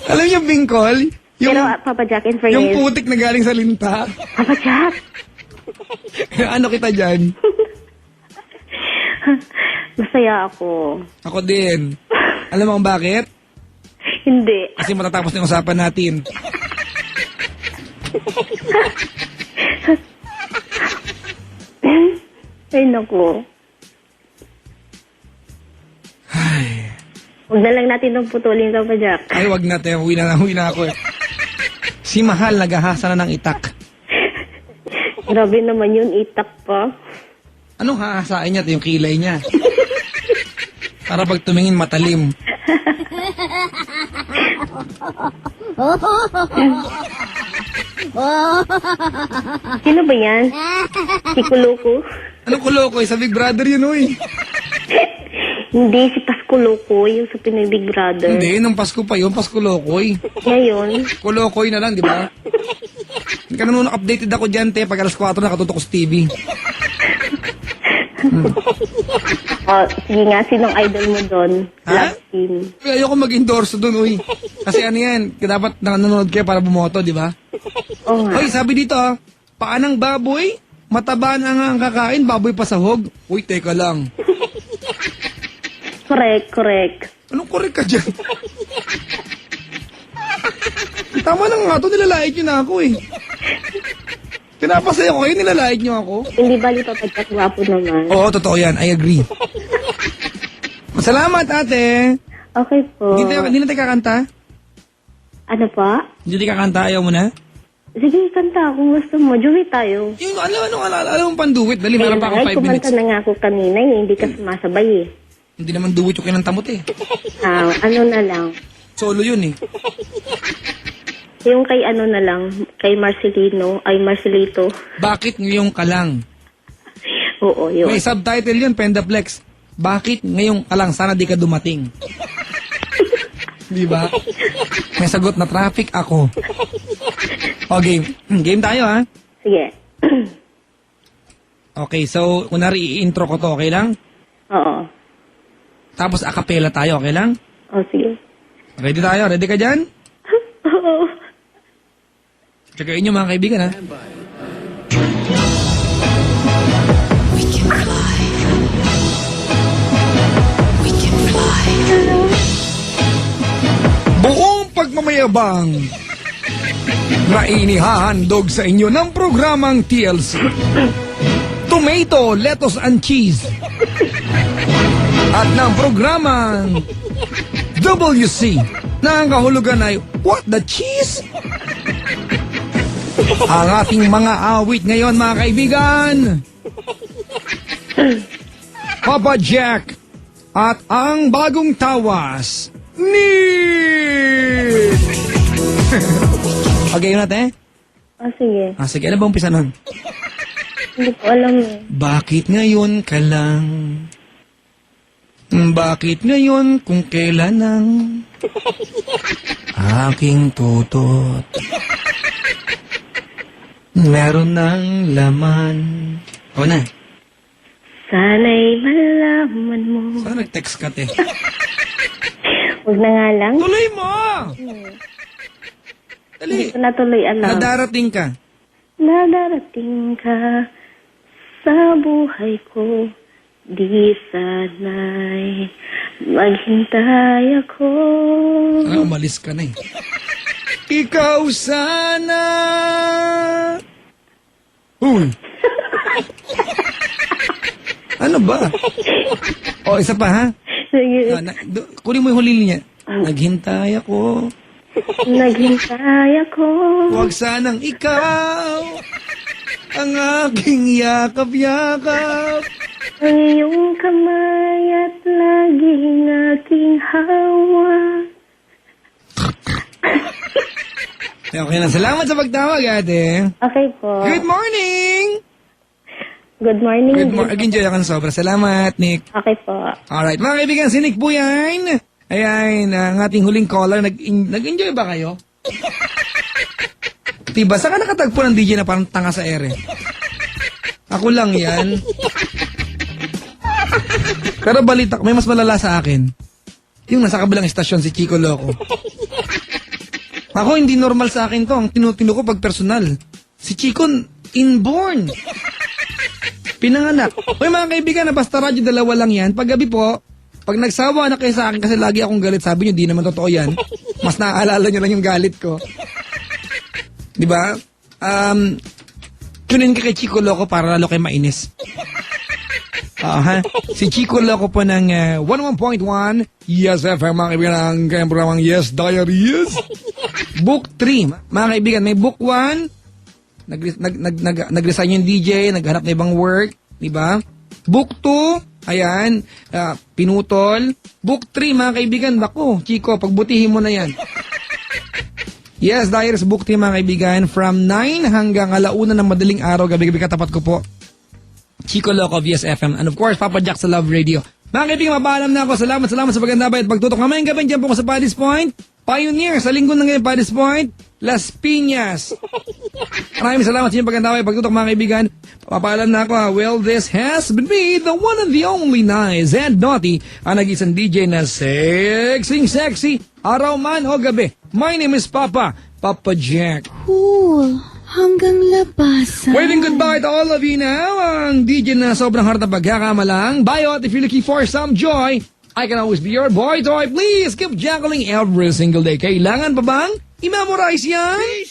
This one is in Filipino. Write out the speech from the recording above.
Alam niyo, Bingkol? Yung, Pero Papa Jack, in fairness, yung putik na galing sa linta. Papa Jack, Ano kita dyan? masaya ako. Ako din. Alam mo kung bakit? Hindi. Kasi matatapos na yung usapan natin. Ay, naku. Ay, Huwag na lang natin itong putulin, Papa Jack. ay wag na tayo. Uwi na ako eh. Si Mahal naghahasa na ng itak. Grabe naman yun, itak pa. Anong hahasain niya? Yung kilay niya. Para pag tumingin matalim. Sino ba yan? Si Kuluko? Anong kulokoy? Sa Big Brother yun, uy. Hindi, si Paskuluko, yung sa Pinoy Big Brother. Hindi, nung Pasko pa yun, Paskulokoy. Ngayon, Kulokoy na lang, di ba? Hindi ka naman updated ako dyan, te. Pag alas 4 nakatutok ko sa TV. sige nga, sinong idol mo doon? Ha? Love team. Uy, ayoko mag-endorse doon, uy. Kasi ano yan, dapat nanonood kayo para bumoto, di ba? Oo nga. Uy, sabi dito, paanang baboy? Mataba na nga ang kakain, baboy pa sahog. Uy, teka lang. Correct. Anong korek ka dyan? Tama na nga to, nilalait nyo na ako eh. Pinapasaya ko kayo, nilalait nyo ako. Hindi bali Papa Jack, gwapo naman. Oo, totoo yan, I agree. Salamat, ate. Okay po. Hindi na tayo kakanta? Ano pa? Hindi tayo kakanta, ayaw mo na? Sige, kanta kung gusto mo. Joey tayo. Yung alam mong panduwit, dali, meron pa akong 5 minutes. Kumanta na nga ako kanina eh. Hindi ka sumasabay eh. Hindi naman duwit yung kinantamot eh. Ano na lang. Solo yun eh. Yung kay ano na lang, kay Marcelito. Bakit ngayong ka lang? Oo, yun. May subtitle yun, Pendaplex. Bakit ngayong ka lang? Sana di ka dumating. Di ba? May sagot na traffic ako. O, game. Game tayo, ha? Sige. Okay, so, kunwari i-intro ko to, okay lang? Oo. Tapos acapella tayo, okay lang? O, sige. Ready tayo? Ready ka dyan? Oo. Tsagain nyo mga kaibigan, ha? We can fly. We can fly. Buong pagmamayabang na inihahandog sa inyo ng programang TLC. Tomato, lettuce and cheese. At ng programang WC na ang kahulugan ay What the Cheese? Ang ating mga awit ngayon mga kaibigan, Papa Jack at ang bagong tawas, Nick! Okay, yun natin? O, sige. Sige, ano ba umpisa nun? Hindi ko alam eh. Bakit ngayon ka lang? Bakit ngayon kung kailan ang aking tutot? Meron ng laman. O na. Sana'y malaman mo. Saan nag-text ka, te? Huwag na nga lang. Tuloy mo! Hindi Dali. ko natuloy alam. Nadarating ka. Nadarating ka sa buhay ko. Di sana'y maghintay ako. Umalis ka na eh. Ikaw sana. Uy. Ano ba? O, isa pa ha? Sige. Kunin mo yung huli niya. Naghintay ako. Naghintay ako. Huwag sanang ikaw ang aking yakap-yakap. Ang iyong kamay at laging aking hawak. Okay na. Salamat sa pagtawag, ate. Okay po. Good morning! Good morning. Enjoy ako ng sobra. Salamat, Nick. Okay po. Alright, mga kaibigan, si Nick po yan. Ayan, ang ating huling caller. Nag-enjoy ba kayo? Diba, saan ka nakatagpo ng DJ na parang tanga sa ere? Ako lang yan. Pero balita, may mas malala sa akin. Yung nasa kabilang estasyon, si Chico Loco. Ako, hindi normal sa akin to. Ang tinutino ko pag personal. Si Chico, inborn. Pinanganak. Uy, mga kaibigan, na basta radyo, dalawa lang yan. Pag gabi po, pag nagsawa na kayo sa akin kasi lagi akong galit, sabi nyo, di naman totoo yan. Mas naaalala nyo lang yung galit ko. Di ba? Tunin ka kay Chico Loco para lalo kayo mainis. Ha? Si Chico Loco po ng 11.1 Yes FM, mga kaibigan, ang kanyang programang Yes Diaries. Book 3, mga kaibigan, may book 1, nag-resign yung DJ, naghanap na ibang work, di ba? Book 2, ayan, pinutol. Book 3, mga kaibigan, naku, Chico, pagbutihin mo na yan. Yes, Diaries Book 3, mga kaibigan, from 9 hanggang 1:00 ng madaling araw, gabi-gabi katapat ko po. Chico Loco, VS FM, and of course, Papa Jack sa Love Radio. Mga kaibigan, mapaalam na ako. Salamat sa pagandabay at pagtutok. Mamayang gabi, dyan po ko sa Paddy's Point. Pioneer, sa linggo na ngayon, Paddy's Point. Las Piñas. Maraming salamat sa inyong pagandabay at pagtutok, mga kaibigan. Mapaalam na ako. Well, this has been me, the one and the only nice and naughty, ang nag-isang DJ na sexy, araw man o gabi. My name is Papa Jack. Cool. Hanggang labasan. Waving goodbye to all of you now. Ang DJ na sobrang hard na pagkakamalang. Bye, if you're looking for some joy, I can always be your boy toy. Please keep juggling every single day. Kailangan pa bang i-memorize yan?